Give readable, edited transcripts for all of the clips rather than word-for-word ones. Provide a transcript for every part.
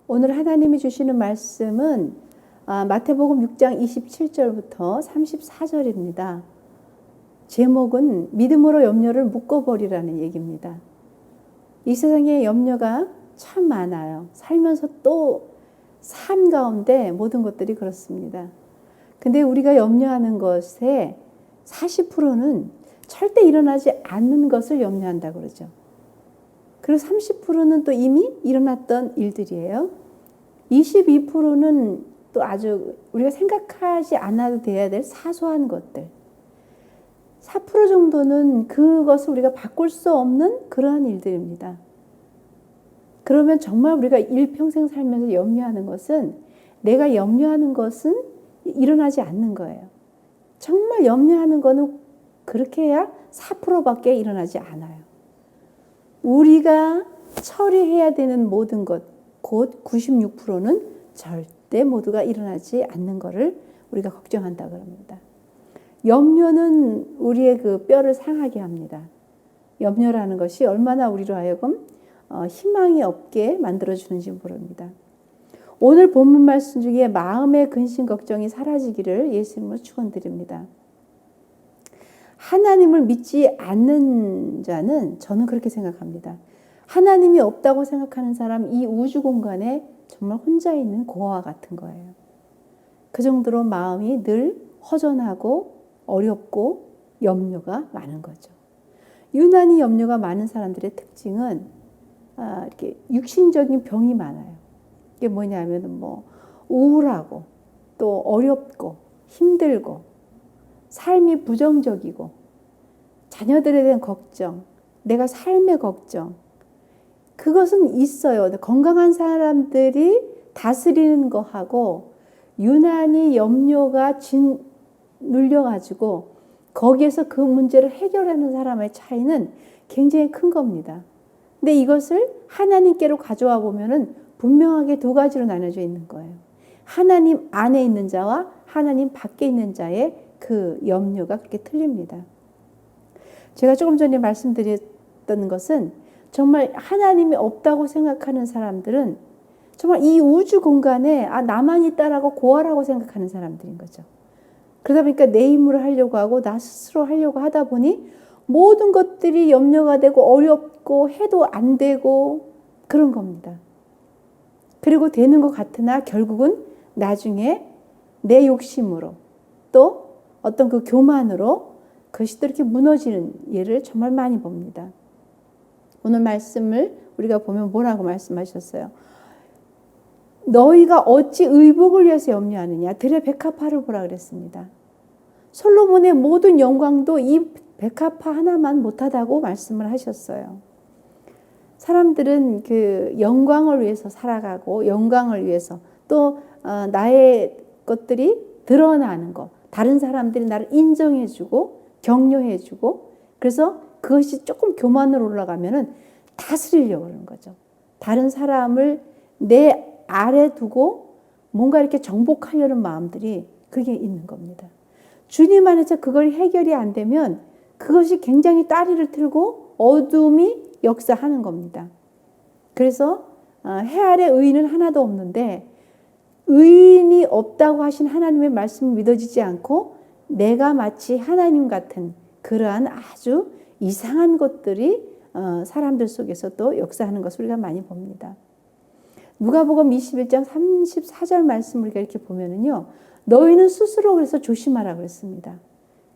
오늘 하나님이 주시는 말씀은 마태복음 6장 27절부터 34절입니다. 제목은 믿음으로 염려를 묶어버리라는 얘기입니다. 이 세상에 염려가 참 많아요. 살면서 또 삶 가운데 모든 것들이 그렇습니다. 근데 우리가 염려하는 것의 40%는 절대 일어나지 않는 것을 염려한다고 그러죠. 그리고 30%는 또 이미 일어났던 일들이에요. 22%는 또 아주 우리가 생각하지 않아도 돼야 될 사소한 것들. 4% 정도는 그것을 우리가 바꿀 수 없는 그러한 일들입니다. 그러면 정말 우리가 일평생 살면서 염려하는 것은, 내가 염려하는 것은 일어나지 않는 거예요. 정말 염려하는 거는 그렇게 해야 4%밖에 일어나지 않아요. 우리가 처리해야 되는 모든 것, 곧 96%는 절대 모두가 일어나지 않는 것을 우리가 걱정한다고 합니다. 염려는 우리의 그 뼈를 상하게 합니다. 염려라는 것이 얼마나 우리로 하여금 희망이 없게 만들어주는지 모릅니다. 오늘 본문 말씀 중에 마음의 근심 걱정이 사라지기를 예수님으로 축원드립니다. 하나님을 믿지 않는 자는, 저는 그렇게 생각합니다, 하나님이 없다고 생각하는 사람, 이 우주 공간에 정말 혼자 있는 고아와 같은 거예요. 그 정도로 마음이 늘 허전하고 어렵고 염려가 많은 거죠. 유난히 염려가 많은 사람들의 특징은 이렇게 육신적인 병이 많아요. 이게 뭐냐면 우울하고 또 어렵고 힘들고 삶이 부정적이고 자녀들에 대한 걱정, 내가 삶의 걱정, 그것은 있어요. 건강한 사람들이 다스리는 거하고 유난히 염려가 눌려가지고 거기에서 그 문제를 해결하는 사람의 차이는 굉장히 큰 겁니다. 근데 이것을 하나님께로 가져와 보면은 분명하게 두 가지로 나눠져 있는 거예요. 하나님 안에 있는 자와 하나님 밖에 있는 자의 그 염려가 그렇게 틀립니다. 제가 조금 전에 말씀드렸던 것은, 정말 하나님이 없다고 생각하는 사람들은 정말 이 우주 공간에 나만 있다라고 고아라고 생각하는 사람들인 거죠. 그러다 보니까 내 힘으로 하려고 하고 나 스스로 하려고 하다 보니 모든 것들이 염려가 되고 어렵고 해도 안 되고 그런 겁니다. 그리고 되는 것 같으나 결국은 나중에 내 욕심으로 또 어떤 그 교만으로 그것이 또 이렇게 무너지는 예를 정말 많이 봅니다. 오늘 말씀을 우리가 보면 뭐라고 말씀하셨어요? 너희가 어찌 의복을 위해서 염려하느냐? 들의 백합화를 보라 그랬습니다. 솔로몬의 모든 영광도 이 백합화 하나만 못하다고 말씀을 하셨어요. 사람들은 그 영광을 위해서 살아가고 영광을 위해서 또 나의 것들이 드러나는 것, 다른 사람들이 나를 인정해주고 격려해주고, 그래서 그것이 조금 교만으로 올라가면은 다스리려고 하는 거죠. 다른 사람을 내 아래 두고 뭔가 이렇게 정복하려는 마음들이 그게 있는 겁니다. 주님 안에서 그걸 해결이 안 되면 그것이 굉장히 따리를 틀고 어둠이 역사하는 겁니다. 그래서 해 아래 의인은 하나도 없는데, 의인이 없다고 하신 하나님의 말씀이 믿어지지 않고 내가 마치 하나님 같은 그러한 아주 이상한 것들이 사람들 속에서 또 역사하는 것을 우리가 많이 봅니다. 누가복음 21장 34절 말씀을 우리가 이렇게 보면은요, 너희는 스스로 그래서 조심하라 그랬습니다.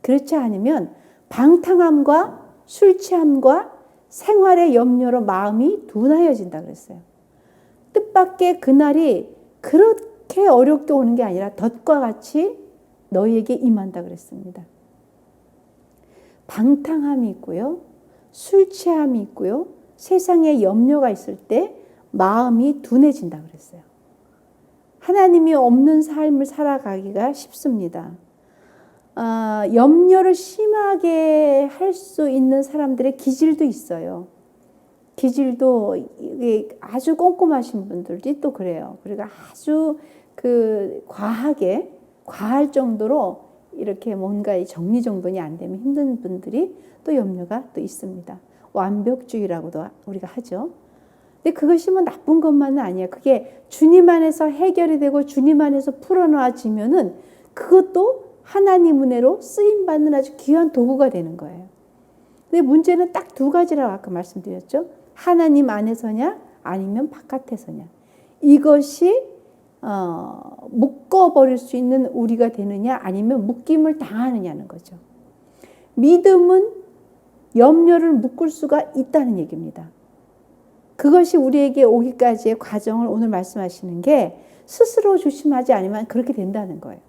그렇지 않으면 방탕함과 술 취함과 생활의 염려로 마음이 둔하여진다 그랬어요. 뜻밖의 그날이 그렇게 어렵게 오는 게 아니라 덫과 같이 너희에게 임한다 그랬습니다. 방탕함이 있고요, 술 취함이 있고요, 세상에 염려가 있을 때 마음이 둔해진다 그랬어요. 하나님이 없는 삶을 살아가기가 쉽습니다. 염려를 심하게 할 수 있는 사람들의 기질도 있어요. 기질도 아주 꼼꼼하신 분들이 또 그래요. 그리고 아주 과할 정도로 이렇게 뭔가 정리정돈이 안 되면 힘든 분들이 또 염려가 또 있습니다. 완벽주의라고도 우리가 하죠. 근데 그것이 뭐 나쁜 것만은 아니에요. 그게 주님 안에서 해결이 되고 주님 안에서 풀어놔지면은 그것도 하나님 은혜로 쓰임받는 아주 귀한 도구가 되는 거예요. 근데 문제는 딱 두 가지라고 아까 말씀드렸죠. 하나님 안에서냐 아니면 바깥에서냐. 이것이 묶어버릴 수 있는 우리가 되느냐 아니면 묶임을 당하느냐는 거죠. 믿음은 염려를 묶을 수가 있다는 얘기입니다. 그것이 우리에게 오기까지의 과정을 오늘 말씀하시는 게 스스로 조심하지 않으면 그렇게 된다는 거예요.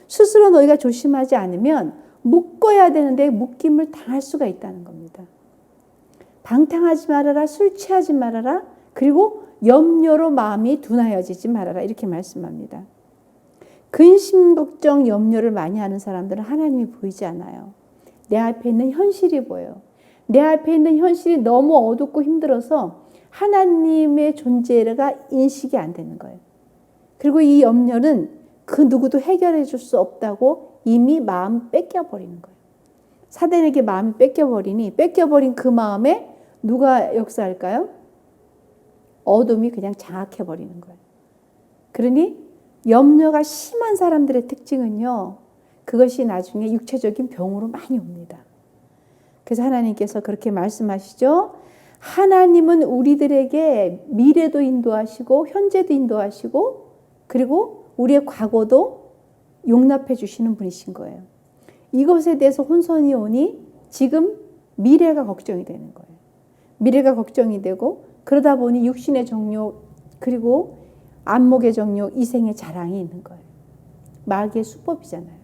스스로 너희가 조심하지 않으면 묶어야 되는데 묶임을 당할 수가 있다는 겁니다. 방탕하지 말아라, 술 취하지 말아라, 그리고 염려로 마음이 둔하여지지 말아라 이렇게 말씀합니다. 근심, 걱정, 염려를 많이 하는 사람들은 하나님이 보이지 않아요. 내 앞에 있는 현실이 보여요. 내 앞에 있는 현실이 너무 어둡고 힘들어서 하나님의 존재가 인식이 안 되는 거예요. 그리고 이 염려는 그 누구도 해결해 줄 수 없다고 이미 마음 뺏겨버리는 거예요. 사단에게 마음이 뺏겨버리니 뺏겨버린 그 마음에 누가 역사할까요? 어둠이 그냥 장악해버리는 거예요. 그러니 염려가 심한 사람들의 특징은요. 그것이 나중에 육체적인 병으로 많이 옵니다. 그래서 하나님께서 그렇게 말씀하시죠. 하나님은 우리들에게 미래도 인도하시고 현재도 인도하시고 그리고 우리의 과거도 용납해 주시는 분이신 거예요. 이것에 대해서 혼선이 오니 지금 미래가 걱정이 되는 거예요. 미래가 걱정이 되고 그러다 보니 육신의 정욕 그리고 안목의 정욕 이생의 자랑이 있는 거예요. 마귀의 수법이잖아요.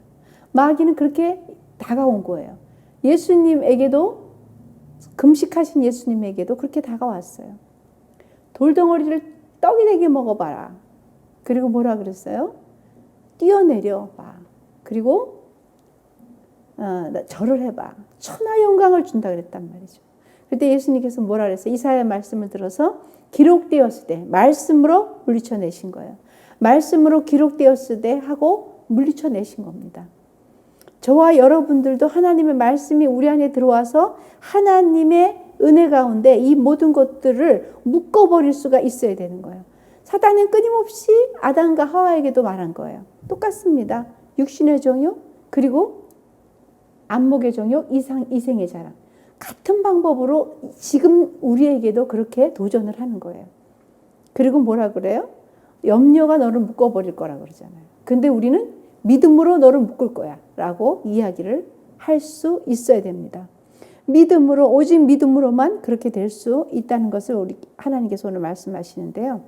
마귀는 그렇게 다가온 거예요. 예수님에게도 금식하신 예수님에게도 그렇게 다가왔어요. 돌덩어리를 떡이 되게 먹어봐라. 그리고 뭐라 그랬어요? 뛰어내려 봐. 그리고 절을 해봐. 천하 영광을 준다 그랬단 말이죠. 그때 예수님께서 뭐라 그랬어요? 이사야의 말씀을 들어서 기록되었을 때 말씀으로 물리쳐내신 거예요. 말씀으로 기록되었을 때 하고 물리쳐내신 겁니다. 저와 여러분들도 하나님의 말씀이 우리 안에 들어와서 하나님의 은혜 가운데 이 모든 것들을 묶어버릴 수가 있어야 되는 거예요. 사단은 끊임없이 아담과 하와에게도 말한 거예요. 똑같습니다. 육신의 정욕 그리고 안목의 정욕 이생의 자랑. 같은 방법으로 지금 우리에게도 그렇게 도전을 하는 거예요. 그리고 뭐라 그래요? 염려가 너를 묶어버릴 거라 그러잖아요. 근데 우리는 믿음으로 너를 묶을 거야 라고 이야기를 할 수 있어야 됩니다. 믿음으로 오직 믿음으로만 그렇게 될 수 있다는 것을 우리 하나님께서 오늘 말씀하시는데요.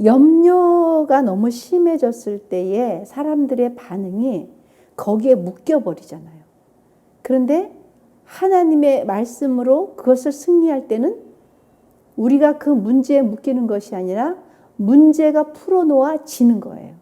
염려가 너무 심해졌을 때에 사람들의 반응이 거기에 묶여버리잖아요. 그런데 하나님의 말씀으로 그것을 승리할 때는 우리가 그 문제에 묶이는 것이 아니라 문제가 풀어놓아지는 거예요.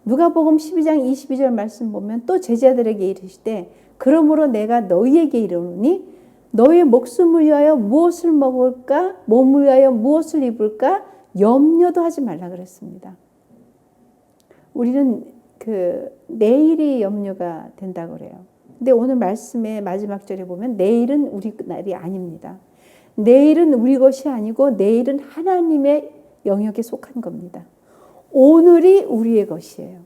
누가복음 12장 22절 말씀 보면 또 제자들에게 이르시되 그러므로 내가 너희에게 이르노니 너희의 목숨을 위하여 무엇을 먹을까 몸을 위하여 무엇을 입을까 염려도 하지 말라 그랬습니다. 우리는 내일이 염려가 된다고 그래요. 근데 오늘 말씀의 마지막 절에 보면 내일은 우리 날이 아닙니다. 내일은 우리 것이 아니고 내일은 하나님의 영역에 속한 겁니다. 오늘이 우리의 것이에요.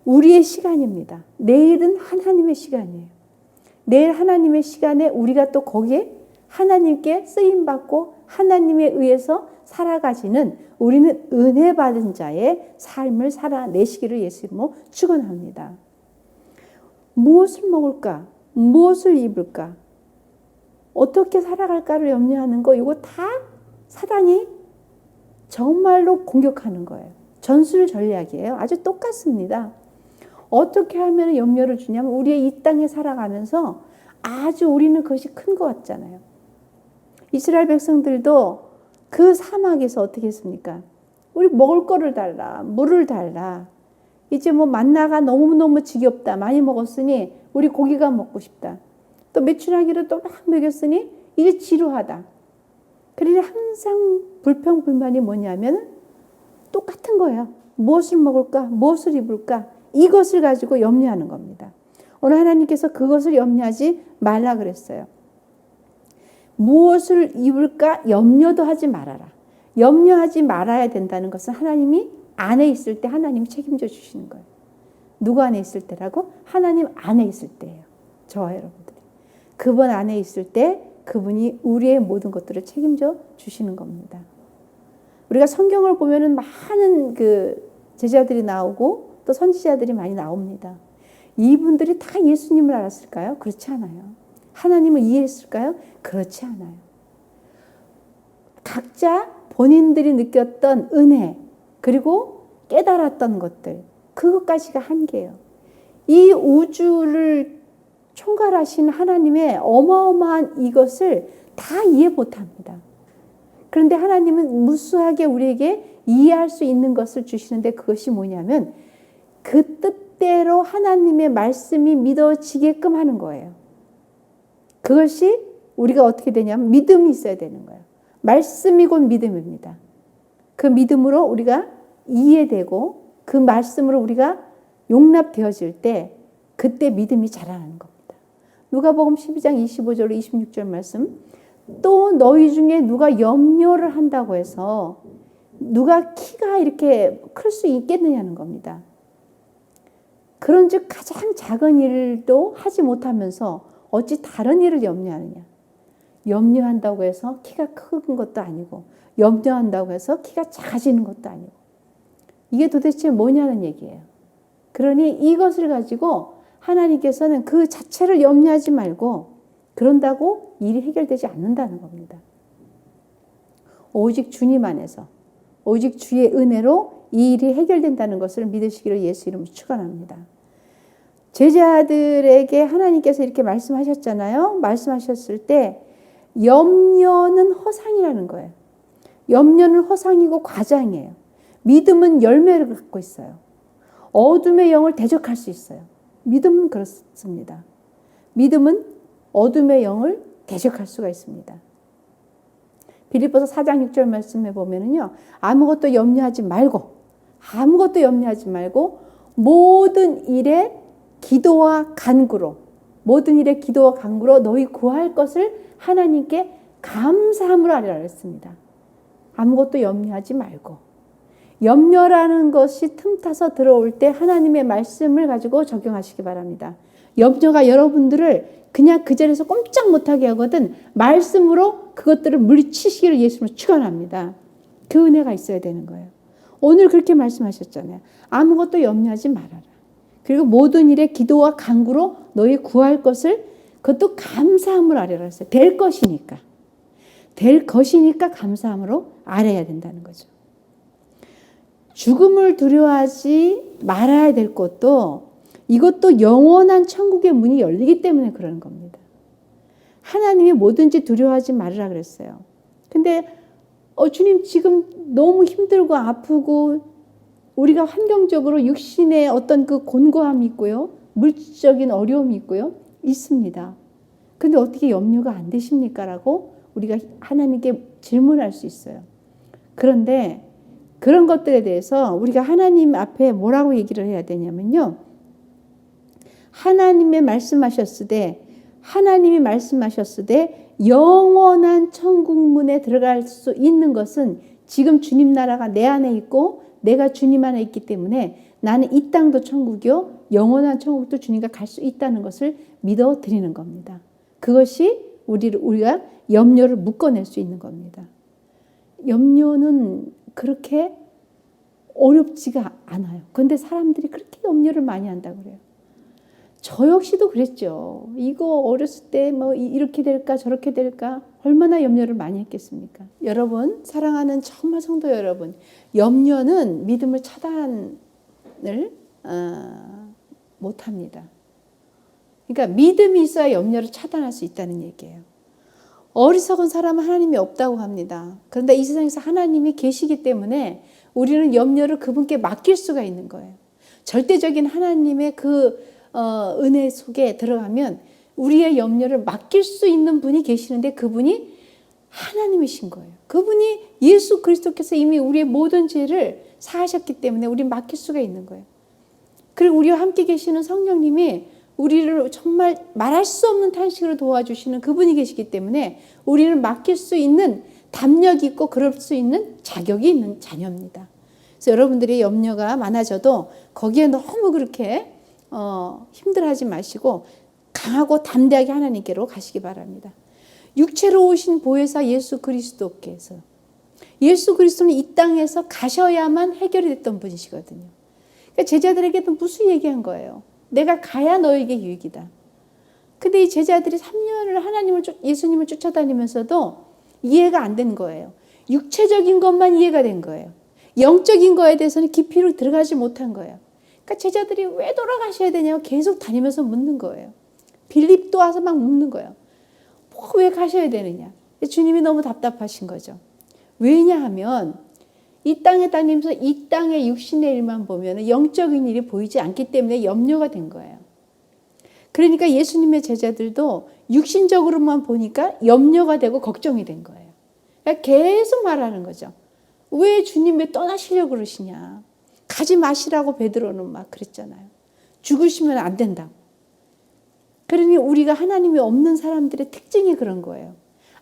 우리의 시간입니다. 내일은 하나님의 시간이에요. 내일 하나님의 시간에 우리가 또 거기에 하나님께 쓰임받고 하나님에 의해서 살아가시는 우리는 은혜 받은 자의 삶을 살아내시기를 예수님으로 축원합니다. 무엇을 먹을까? 무엇을 입을까? 어떻게 살아갈까를 염려하는 거 이거 다 사단이 정말로 공격하는 거예요. 전술 전략이에요. 아주 똑같습니다. 어떻게 하면 염려를 주냐면 우리의 이 땅에 살아가면서 아주 우리는 그것이 큰 것 같잖아요. 이스라엘 백성들도 그 사막에서 어떻게 했습니까? 우리 먹을 거를 달라, 물을 달라. 이제 뭐 만나가 너무너무 지겹다. 많이 먹었으니 우리 고기가 먹고 싶다. 또 메추라기를 또 막 먹였으니 이게 지루하다. 그러니 항상 불평불만이 뭐냐면 똑같은 거예요. 무엇을 먹을까? 무엇을 입을까? 이것을 가지고 염려하는 겁니다. 오늘 하나님께서 그것을 염려하지 말라 그랬어요. 무엇을 입을까 염려도 하지 말아라. 염려하지 말아야 된다는 것은 하나님이 안에 있을 때 하나님이 책임져 주시는 거예요. 누구 안에 있을 때라고? 하나님 안에 있을 때예요. 저와 여러분들이. 그분 안에 있을 때 그분이 우리의 모든 것들을 책임져 주시는 겁니다. 우리가 성경을 보면은 많은 그 제자들이 나오고 또 선지자들이 많이 나옵니다. 이분들이 다 예수님을 알았을까요? 그렇지 않아요. 하나님을 이해했을까요? 그렇지 않아요. 각자 본인들이 느꼈던 은혜 그리고 깨달았던 것들 그것까지가 한계예요. 이 우주를 총괄하신 하나님의 어마어마한 이것을 다 이해 못합니다. 그런데 하나님은 무수하게 우리에게 이해할 수 있는 것을 주시는데 그것이 뭐냐면 그 뜻대로 하나님의 말씀이 믿어지게끔 하는 거예요. 그것이 우리가 어떻게 되냐면 믿음이 있어야 되는 거예요. 말씀이 곧 믿음입니다. 그 믿음으로 우리가 이해되고 그 말씀으로 우리가 용납되어질 때 그때 믿음이 자라나는 겁니다. 누가복음 12장 25절 26절 말씀 또 너희 중에 누가 염려를 한다고 해서 누가 키가 이렇게 클 수 있겠느냐는 겁니다. 그런즉 가장 작은 일도 하지 못하면서 어찌 다른 일을 염려하느냐. 염려한다고 해서 키가 큰 것도 아니고 염려한다고 해서 키가 작아지는 것도 아니고 이게 도대체 뭐냐는 얘기예요. 그러니 이것을 가지고 하나님께서는 그 자체를 염려하지 말고 그런다고 일이 해결되지 않는다는 겁니다. 오직 주님 안에서 오직 주의 은혜로 이 일이 해결된다는 것을 믿으시기를 예수 이름으로 축원합니다. 제자들에게 하나님께서 이렇게 말씀하셨잖아요. 말씀하셨을 때 염려는 허상이라는 거예요. 염려는 허상이고 과장이에요. 믿음은 열매를 갖고 있어요. 어둠의 영을 대적할 수 있어요. 믿음은 그렇습니다. 믿음은 어둠의 영을 대적할 수가 있습니다. 빌립보서 4장 6절 말씀에 보면은요. 아무것도 염려하지 말고 모든 일에 기도와 간구로 너희 구할 것을 하나님께 감사함으로 하리라 했습니다. 아무것도 염려하지 말고 염려라는 것이 틈타서 들어올 때 하나님의 말씀을 가지고 적용하시기 바랍니다. 염려가 여러분들을 그냥 그 자리에서 꼼짝 못하게 하거든 말씀으로 그것들을 물리치시기를 예수님으로 축원합니다. 그 은혜가 있어야 되는 거예요. 오늘 그렇게 말씀하셨잖아요. 아무것도 염려하지 말아라. 그리고 모든 일에 기도와 간구로 너희 구할 것을 그것도 감사함으로 아뢰라 했어요. 될 것이니까 감사함으로 아뢰야 된다는 거죠. 죽음을 두려워하지 말아야 될 것도 이것도 영원한 천국의 문이 열리기 때문에 그러는 겁니다. 하나님이 뭐든지 두려워하지 말으라 그랬어요. 근데 주님 지금 너무 힘들고 아프고 우리가 환경적으로 육신의 어떤 그 곤고함이 있고요. 물질적인 어려움이 있고요. 있습니다. 근데 어떻게 염려가 안 되십니까? 라고 우리가 하나님께 질문할 수 있어요. 그런데 그런 것들에 대해서 우리가 하나님 앞에 뭐라고 얘기를 해야 되냐면요. 하나님이 말씀하셨을 때 영원한 천국문에 들어갈 수 있는 것은 지금 주님 나라가 내 안에 있고 내가 주님 안에 있기 때문에 나는 이 땅도 천국이요 영원한 천국도 주님과 갈 수 있다는 것을 믿어 드리는 겁니다. 그것이 우리가 염려를 묶어낼 수 있는 겁니다. 염려는 그렇게 어렵지가 않아요. 그런데 사람들이 그렇게 염려를 많이 한다고 그래요. 저 역시도 그랬죠. 이거 어렸을 때 뭐 이렇게 될까 저렇게 될까 얼마나 염려를 많이 했겠습니까? 여러분, 사랑하는 정말 성도 여러분, 염려는 믿음을 차단을 못합니다. 그러니까 믿음이 있어야 염려를 차단할 수 있다는 얘기예요. 어리석은 사람은 하나님이 없다고 합니다. 그런데 이 세상에서 하나님이 계시기 때문에 우리는 염려를 그분께 맡길 수가 있는 거예요. 절대적인 하나님의 그 은혜 속에 들어가면 우리의 염려를 맡길 수 있는 분이 계시는데 그분이 하나님이신 거예요. 그분이 예수 그리스도께서 이미 우리의 모든 죄를 사하셨기 때문에 우리 맡길 수가 있는 거예요. 그리고 우리와 함께 계시는 성령님이 우리를 정말 말할 수 없는 탄식으로 도와주시는 그분이 계시기 때문에 우리는 맡길 수 있는 담력이 있고 그럴 수 있는 자격이 있는 자녀입니다. 그래서 여러분들이 염려가 많아져도 거기에 너무 그렇게 힘들어하지 마시고 강하고 담대하게 하나님께로 가시기 바랍니다. 육체로 오신 보혜사 예수 그리스도께서, 예수 그리스도는 이 땅에서 가셔야만 해결이 됐던 분이시거든요. 그러니까 제자들에게도 무슨 얘기한 거예요? 내가 가야 너에게 유익이다. 근데 이 제자들이 3년을 예수님을 쫓아다니면서도 이해가 안 된 거예요. 육체적인 것만 이해가 된 거예요. 영적인 거에 대해서는 깊이로 들어가지 못한 거예요. 그러니까 제자들이 왜 돌아가셔야 되냐고 계속 다니면서 묻는 거예요. 빌립도 와서 막 묻는 거예요. 왜 가셔야 되느냐. 주님이 너무 답답하신 거죠. 왜냐하면 이 땅에 다니면서 이 땅의 육신의 일만 보면 영적인 일이 보이지 않기 때문에 염려가 된 거예요. 그러니까 예수님의 제자들도 육신적으로만 보니까 염려가 되고 걱정이 된 거예요. 그러니까 계속 말하는 거죠. 왜 주님 왜 떠나시려고 그러시냐. 가지 마시라고 베드로는 막 그랬잖아요. 죽으시면 안 된다고. 그러니 우리가 하나님이 없는 사람들의 특징이 그런 거예요.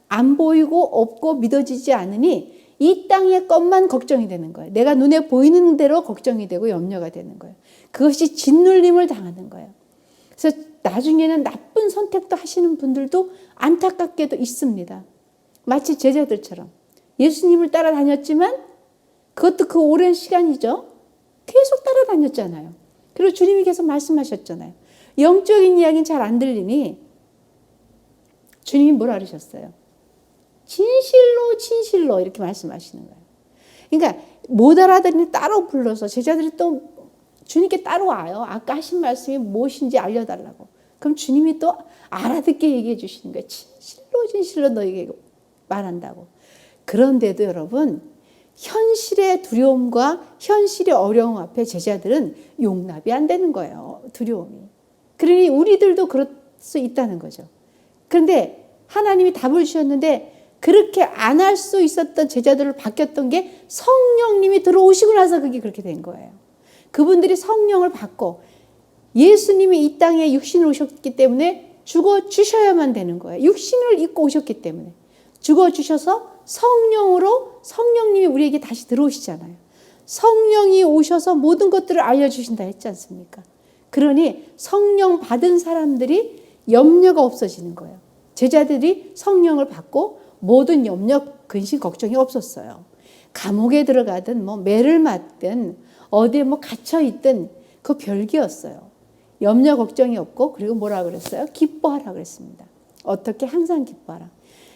안 보이고 없고 믿어지지 않으니 이 땅의 것만 걱정이 되는 거예요. 내가 눈에 보이는 대로 걱정이 되고 염려가 되는 거예요. 그것이 짓눌림을 당하는 거예요. 그래서 나중에는 나쁜 선택도 하시는 분들도 안타깝게도 있습니다. 마치 제자들처럼 예수님을 따라다녔지만 그것도 그 오랜 시간이죠. 계속 따라다녔잖아요. 그리고 주님이 계속 말씀하셨잖아요. 영적인 이야기는 잘 안 들리니 주님이 뭐라 그러셨어요? 진실로 진실로 이렇게 말씀하시는 거예요. 그러니까 못 알아듣니 따로 불러서 제자들이 또 주님께 따로 와요. 아까 하신 말씀이 무엇인지 알려달라고. 그럼 주님이 또 알아듣게 얘기해 주시는 거예요. 진실로 진실로 너에게 말한다고. 그런데도 여러분 현실의 두려움과 현실의 어려움 앞에 제자들은 용납이 안 되는 거예요. 두려움이. 그러니 우리들도 그럴 수 있다는 거죠. 그런데 하나님이 답을 주셨는데 그렇게 안 할 수 있었던 제자들을 바뀌었던 게 성령님이 들어오시고 나서 그게 그렇게 된 거예요. 그분들이 성령을 받고 예수님이 이 땅에 육신을 오셨기 때문에 죽어주셔야만 되는 거예요. 육신을 입고 오셨기 때문에. 죽어주셔서 성령으로 성령님이 우리에게 다시 들어오시잖아요. 성령이 오셔서 모든 것들을 알려주신다 했지 않습니까? 그러니 성령 받은 사람들이 염려가 없어지는 거예요. 제자들이 성령을 받고 모든 염려, 근심, 걱정이 없었어요. 감옥에 들어가든 뭐 매를 맞든 어디에 뭐 갇혀있든 그 별개였어요. 염려, 걱정이 없고 그리고 뭐라 그랬어요? 기뻐하라 그랬습니다. 어떻게? 항상 기뻐하라.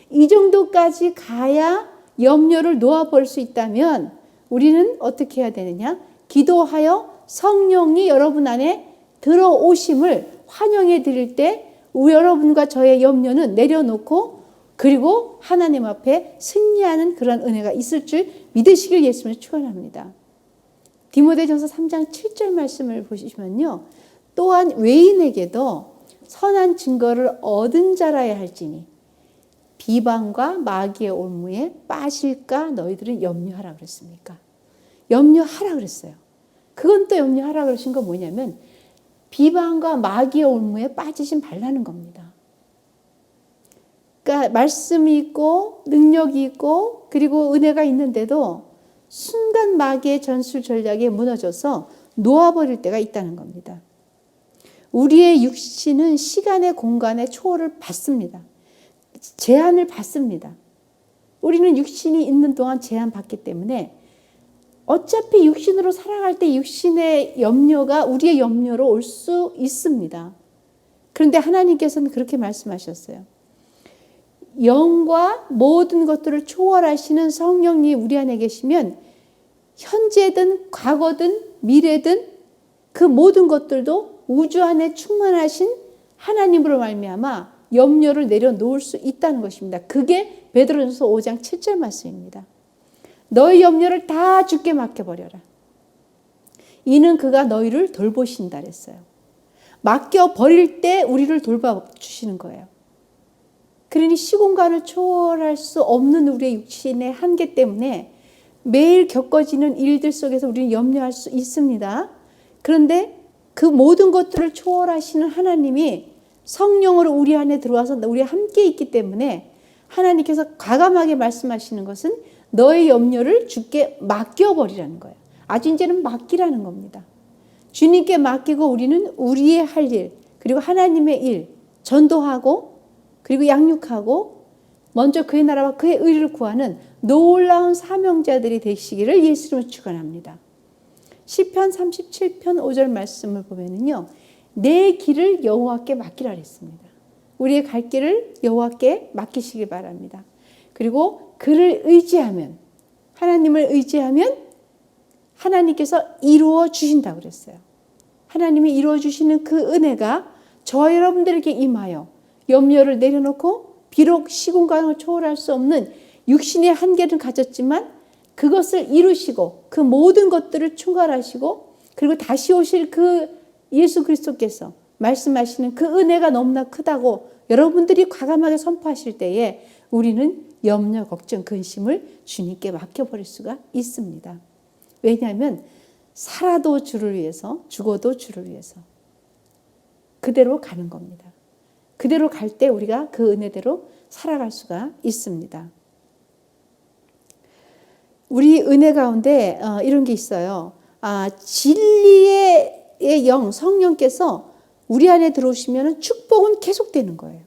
이 정도까지 가야 염려를 놓아버릴 수 있다면 우리는 어떻게 해야 되느냐? 기도하여 성령이 여러분 안에 들어오심을 환영해 드릴 때 여러분과 저의 염려는 내려놓고 그리고 하나님 앞에 승리하는 그런 은혜가 있을 줄 믿으시길 예수님을 축원합니다. 디모데전서 3장 7절 말씀을 보시면요. 또한 외인에게도 선한 증거를 얻은 자라야 할지니 비방과 마귀의 올무에 빠질까 너희들은 염려하라 그랬습니까? 염려하라 그랬어요. 그건 또 염려하라 그러신 건 뭐냐면 비방과 마귀의 올무에 빠지지 말라는 겁니다. 그러니까 말씀이 있고 능력이 있고 그리고 은혜가 있는데도 순간 마귀의 전술 전략에 무너져서 놓아버릴 때가 있다는 겁니다. 우리의 육신은 시간의 공간의 초월을 받습니다. 제한을 받습니다. 우리는 육신이 있는 동안 제한받기 때문에 어차피 육신으로 살아갈 때 육신의 염려가 우리의 염려로 올 수 있습니다. 그런데 하나님께서는 그렇게 말씀하셨어요. 영과 모든 것들을 초월하시는 성령이 우리 안에 계시면 현재든 과거든 미래든 그 모든 것들도 우주 안에 충만하신 하나님으로 말미암아 염려를 내려놓을 수 있다는 것입니다. 그게 베드로전서 5장 7절 말씀입니다. 너희 염려를 다 주께 맡겨버려라. 이는 그가 너희를 돌보신다 그랬어요. 맡겨버릴 때 우리를 돌봐주시는 거예요. 그러니 시공간을 초월할 수 없는 우리의 육신의 한계 때문에 매일 겪어지는 일들 속에서 우리는 염려할 수 있습니다. 그런데 그 모든 것들을 초월하시는 하나님이 성령으로 우리 안에 들어와서 우리 함께 있기 때문에 하나님께서 과감하게 말씀하시는 것은 너의 염려를 주께 맡겨버리라는 거예요. 아주 이제는 맡기라는 겁니다. 주님께 맡기고 우리는 우리의 할 일, 그리고 하나님의 일, 전도하고 그리고 양육하고 먼저 그의 나라와 그의 의를 구하는 놀라운 사명자들이 되시기를 예수 이름으로 축원합니다. 시편 37편 5절 말씀을 보면은요, 내 길을 여호와께 맡기라 그랬습니다. 우리의 갈 길을 여호와께 맡기시기 바랍니다. 그리고 그를 의지하면, 하나님을 의지하면 하나님께서 이루어 주신다고 그랬어요. 하나님이 이루어 주시는 그 은혜가 저와 여러분들에게 임하여 염려를 내려놓고 비록 시공간을 초월할 수 없는 육신의 한계는 가졌지만 그것을 이루시고 그 모든 것들을 충만하시고 그리고 다시 오실 그 예수 그리스도께서 말씀하시는 그 은혜가 너무나 크다고 여러분들이 과감하게 선포하실 때에 우리는 염려, 걱정, 근심을 주님께 맡겨버릴 수가 있습니다. 왜냐하면 살아도 주를 위해서, 죽어도 주를 위해서 그대로 가는 겁니다. 그대로 갈 때 우리가 그 은혜대로 살아갈 수가 있습니다. 우리 은혜 가운데 이런 게 있어요. 진리의 영, 성령께서 우리 안에 들어오시면 축복은 계속되는 거예요.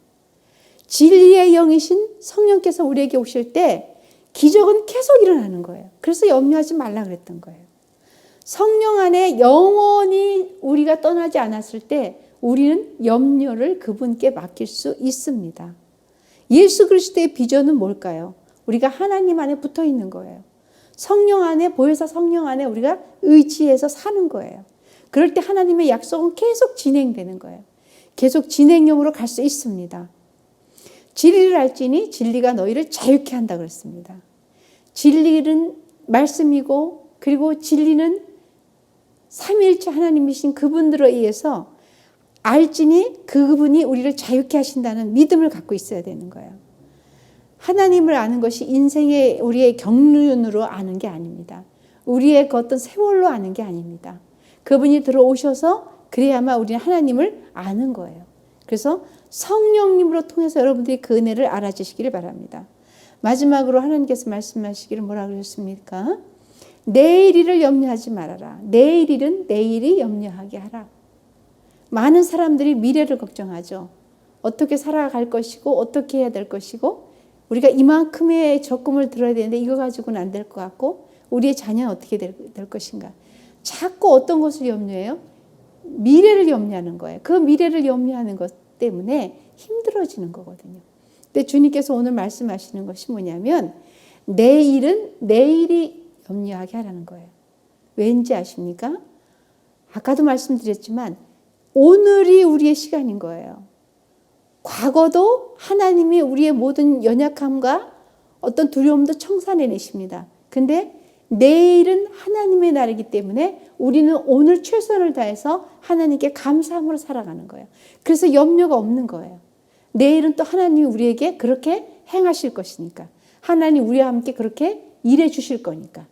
진리의 영이신 성령께서 우리에게 오실 때 기적은 계속 일어나는 거예요. 그래서 염려하지 말라 그랬던 거예요. 성령 안에 영원히 우리가 떠나지 않았을 때 우리는 염려를 그분께 맡길 수 있습니다. 예수 그리스도의 비전은 뭘까요? 우리가 하나님 안에 붙어 있는 거예요. 성령 안에, 보혜사 성령 안에 우리가 의지해서 사는 거예요. 그럴 때 하나님의 약속은 계속 진행되는 거예요. 계속 진행형으로 갈 수 있습니다. 진리를 알지니 진리가 너희를 자유케 한다 그랬습니다. 진리는 말씀이고 그리고 진리는 삼위일체 하나님이신 그분들에 의해서 알지니 그분이 우리를 자유케 하신다는 믿음을 갖고 있어야 되는 거예요. 하나님을 아는 것이 인생의 우리의 경륜으로 아는 게 아닙니다. 우리의 그 어떤 세월로 아는 게 아닙니다. 그분이 들어오셔서 그래야만 우리는 하나님을 아는 거예요. 그래서 성령님으로 통해서 여러분들이 그 은혜를 알아주시기를 바랍니다. 마지막으로 하나님께서 말씀하시기를 뭐라 그러셨습니까? 내일 일을 염려하지 말아라. 내일 일은 내일이 염려하게 하라. 많은 사람들이 미래를 걱정하죠. 어떻게 살아갈 것이고 어떻게 해야 될 것이고 우리가 이만큼의 적금을 들어야 되는데 이거 가지고는 안 될 것 같고 우리의 자녀는 어떻게 될 것인가. 자꾸 어떤 것을 염려해요? 미래를 염려하는 거예요. 그 미래를 염려하는 것 때문에 힘들어지는 거거든요. 근데 주님께서 오늘 말씀하시는 것이 뭐냐면 내일은 내일이 염려하게 하라는 거예요. 왠지 아십니까? 아까도 말씀드렸지만 오늘이 우리의 시간인 거예요. 과거도 하나님이 우리의 모든 연약함과 어떤 두려움도 청산해내십니다. 근데 내일은 하나님의 날이기 때문에 우리는 오늘 최선을 다해서 하나님께 감사함으로 살아가는 거예요. 그래서 염려가 없는 거예요. 내일은 또 하나님이 우리에게 그렇게 행하실 것이니까. 하나님 우리와 함께 그렇게 일해 주실 거니까.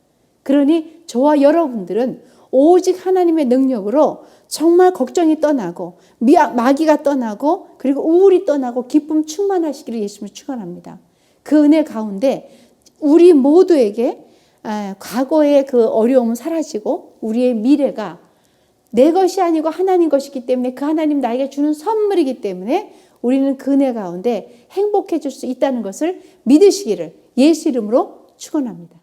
그러니 저와 여러분들은 오직 하나님의 능력으로 정말 걱정이 떠나고 마귀가 떠나고 그리고 우울이 떠나고 기쁨 충만하시기를 예수님을 축원합니다. 그 은혜 가운데 우리 모두에게 과거의 그 어려움은 사라지고 우리의 미래가 내 것이 아니고 하나님 것이기 때문에 그 하나님 나에게 주는 선물이기 때문에 우리는 그 은혜 가운데 행복해질 수 있다는 것을 믿으시기를 예수 이름으로 축원합니다.